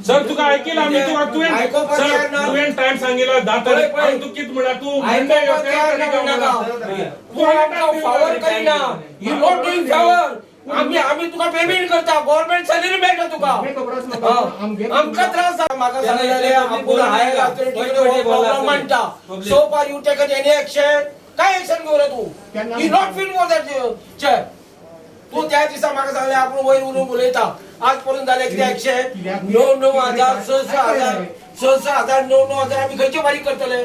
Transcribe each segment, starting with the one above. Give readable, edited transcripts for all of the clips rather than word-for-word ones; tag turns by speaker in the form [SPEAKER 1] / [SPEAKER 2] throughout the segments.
[SPEAKER 1] Sir तुका ऐकेल आम्ही तुवें टाइम सांगितला 10 तारीख आणि तू कित म्हणा तू
[SPEAKER 2] आम्ही तुका पेमेंट करता गव्हर्नमेंट सॅलरी मेळटा तुका आमका त्रास म्हाका सांगलेले आपूण हाय प्रॉब्लेम मांडटा so far you taken any action काय एक्शन घेऊ रे तू you not feel more that तू त्या दिसा म्हाका सांगले आपण वयर उलोवंक उलयता आज पर्यंत जाले कितें एक्शन 9,000 6,000 9,000 आमी खंयचे फारीक करतले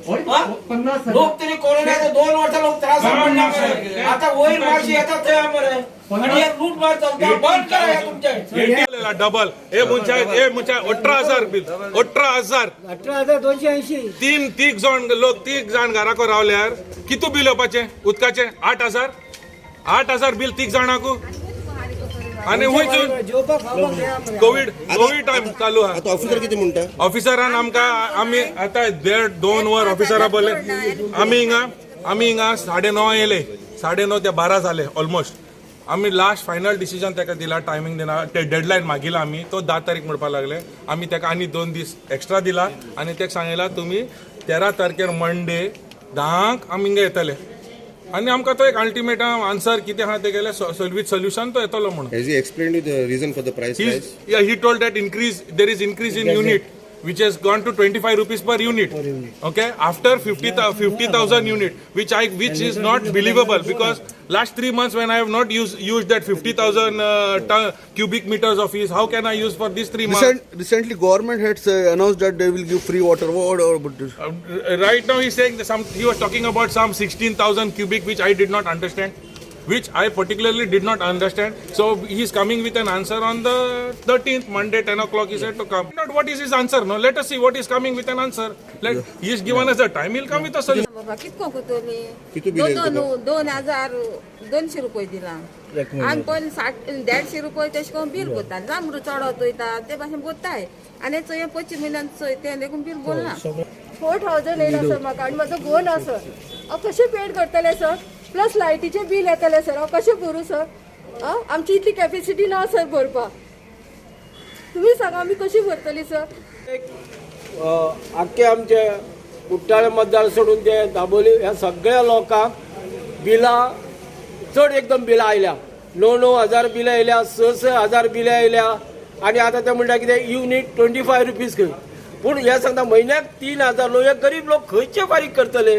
[SPEAKER 2] लोक तरी कोरोनाचे 2 वर्सां लोक त्रासान पडला मरे आता वयर मार्शी येता थंय मरे आणि एक लूट मार चलता बंद करा हे तुमचे
[SPEAKER 1] डबल ए मुंचा 18,000 बिल
[SPEAKER 3] 18,280
[SPEAKER 1] तीग जाण घराको रावल्यार कितू बिल येवपाचे उदकाचे 8,000 बिल तीग जाणांकू आणि कोविड टाइम चालू हा
[SPEAKER 4] आता ऑफिसर किती म्हणता
[SPEAKER 1] ऑफिसरान आमकां आमी आता 1.5-2 वर ऑफिसरा बोले आमी हिंगा 9:30 येले 9:30 ते 12 जाले ऑलमोस्ट आमी लास्ट फायनल डिसिजन ताका दिला टायमिंग दिला ते डेडलायन मागिला आमी तो 10 तारीख म्हणपाक लागले आमी ताका आनी 2 दीस एक्स्ट्रा दिला आनी ताका सांगितला तुम्ही 13 तारखेर मंडे 10 आमी हिंगा येतले आणि आमकां तो एक अल्टिमेटम आन्सर कितें आहा ते गेले विथ सोल्युशन तो येतलो म्हणून
[SPEAKER 4] Has he explained the reason for the price rise?
[SPEAKER 1] he told that there is increase in unit which has gone to 25 rupees per unit. Okay, after 50,000 unit, which is not believable because last 3 months when I have not used that 50,000 cubic meters of his, how can I use for these 3 months?
[SPEAKER 5] Recently, government had announced that they will give free water. What about this?
[SPEAKER 1] Right now, he's saying he was talking about some 16,000 cubic, which I did not understand. Which I particularly did not understand. So he is coming with an answer on the 13th, Monday, 10 o'clock. He said to come. Not what is his answer? No, let us see what is coming with an answer. He is given us the time. He'll come with a solution.
[SPEAKER 6] कितको कोतोली
[SPEAKER 4] किती bill येईल तुका?
[SPEAKER 6] 2,200 रुपये दिला आनी पयलीं 150 रुपये तेश कोन bill कोत्ता जांबरू चडत वयता ते भाशेन कोत्ताय आनी चोय 25 मिलियन चोय ते देखून बील बोलना
[SPEAKER 3] 4,000 येयला सर म्हाका आनी म्हजो गोन आसा हांव कशें पेड करतलें सर प्लस लायटीचे बील येतलें सर हांव कशें भरूं सर आमची इतली कॅपेसिटी ना सर भरपाक तुमी सांगा आमी कशी भरतली सर
[SPEAKER 2] आख्खे आमचे कुट्टाळे मतदार सोडून ते दाबोली ह्या सगळ्या लोकांक बिलां चड एकदम बिलां आयल्या 9,000 बिलां आयल्या 6,000 बिलां आयल्या आनी आतां ते म्हणटा कितें युनिट 25 रुपीज खंय पूण हे सांगता म्हयन्याक 3,000 लोक हे गरीब लोक खंयचे फारीक करतले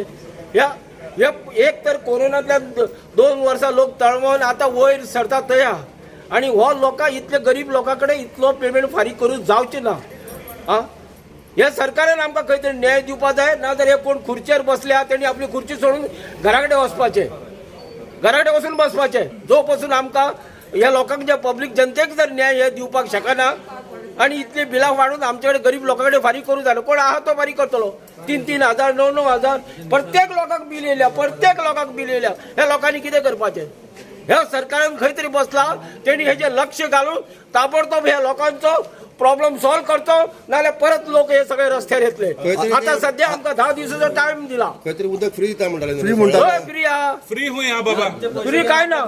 [SPEAKER 2] ह्या एक तर कोरोनांतल्यान 2 वर्सां लोक तळमळून आतां वयर सरता थंय आनी हो लोकां इतले गरीब लोकां कडेन इतलो पेमेंट फारीक करूं जावचें ना हे सरकारान आमकां खंय तरी न्याय दिवपा जाय ना जाल्यार हे कोण खुर्चेर बसल्या तेणी आपली खुर्ची सोडून घरा कडेन वचपाचें घरा कडेन वचून बसपाचें जो पासून आमकां ह्या लोकांक जे पब्लीक जनतेक जर न्याय हे दिवपाक शकना आनी इतले बिलां वाडून आमचे कडेन गरीब लोकां कडेन फारीक करूं जाय कोण आहा तो फारीक करतलो 3,000 9,000 प्रत्येक लोकांक बिल येयल्या ह्या लोकांनी कितें करपाचें ह्या सरकारान खंय तरी बसला तेणी हेजेर लक्ष घालून ताबडतोब ह्या लोकांचो प्रॉब्लेम सॉल्व करतो नाल्यार परत लोक हे सगळे रस्त्यार येतले आता सध्या आमकां 10 दिवसाचो टाइम दिला
[SPEAKER 4] काहीतरी उदक फ्री दिता म्हणटाले
[SPEAKER 2] फ्री
[SPEAKER 1] फ्री हुंय बाबा
[SPEAKER 2] फ्री काय ना